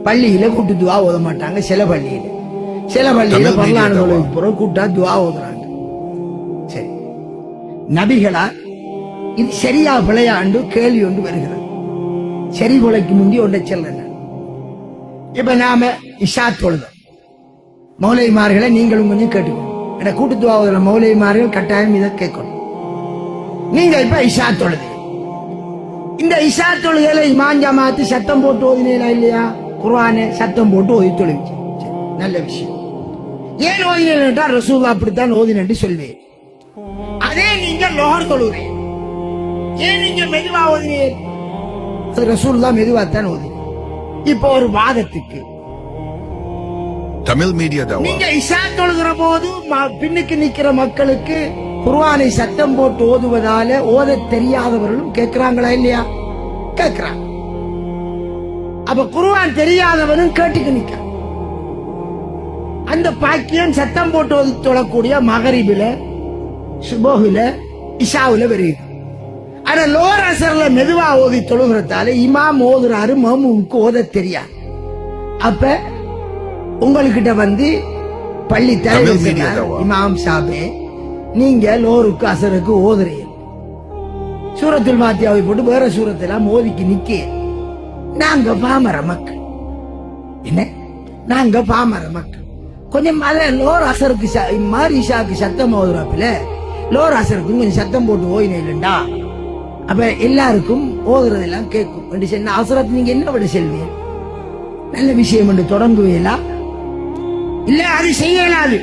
பள்ளியில கூட்டு துவா ஓத மாட்டாங்க. சில பள்ளியில பரலான தொழுகைக்கு பிறகு கூட்டா துவா ஓதுறாங்க. சரி, நபிகளா இது சரியா பிழையாண்டு கேள்வி ஒன்று வருகிறது. சரி கொலைக்கு முந்தி ஒன்றை செல்ல. இப்ப நாம இஷா தொழுதோம். மௌலைமார்களை நீங்களும் கொஞ்சம் கேட்டுக்கணும். என கூட்டு துவா ஓதுற மௌலைமார்கள் கட்டாயம் இதை கேட்கணும். நீங்க இப்ப இஷா தொழுது, இந்த இஷா தொழுகையில இமாம் ஜமாத்து சத்தம் போட்டு ஓதினீங்களா இல்லையா? குர்ஆனை சத்தம் போட்டு ஓதி தொழுவிச்சு. நல்ல விஷயம். ஏன் ஓதினா ரசூலுல்லாஹ் அப்படித்தான் ஓதினு சொல்வேன். அதே நீங்க லோஹர் தொழுகிறீங்க, ஏன் நீங்க மெதுவா ஓதினீங்க? ரசூலுல்லாஹ் மெதுவா தான் ஓதினீங்க. இப்போ ஒரு வாதத்துக்கு தமிழ் மீடியா நீங்க இஷா தொழுகிற போது பின்னுக்கு நிக்கிற மக்களுக்கு குர்ஆனை சத்தம் போட்டு ஓதுவதால ஓத தெரியாதவர்களும் கேட்கிறாங்களா இல்லையா? கேட்கிறாங்க. அப்ப குர்ஆன் தெரியாதவனும் கேட்டுக்கு நிக்க அந்த பாக்கியம் சத்தம் போட்டு ஓதி தொழக்கூடிய மகரிபில, சுபஹுல, இஷாவுல வருது. ஆனா லோர் அசர்ல மெதுவா ஓதி தொழுகிறதால இமாம் ஓதுறாரு, மாமுமுக்கு ஓத தெரியாது. அப்ப உங்ககிட்ட வந்து பள்ளி தலைவர் இமாம் சாபே, நீங்க லோருக்கு அசருக்கு ஓதுறீங்க, சூரத்துல் ஃபாத்தியாவை போட்டு வேற சூரத்தெல்லாம் ஓதிக்கு நிக்க. நாங்க பாமர மக்கள், என்ன நாங்க பாமர மக்கள், கொஞ்சம் அத லோர் அசருக்கு மாதிரி இஷாக்கு சத்தம் ஓதுறாப்புல லோர் அசருக்கு கொஞ்சம் சத்தம் போட்டு ஓயின இல்லைண்டா, அப்ப எல்லாருக்கும் ஓதுறதெல்லாம் கேட்கும். அசரத் நீங்க என்ன விட செல்வீங்க? நல்ல விஷயம் என்று தொடங்குவீங்களா? இல்ல அது செய்யலாது.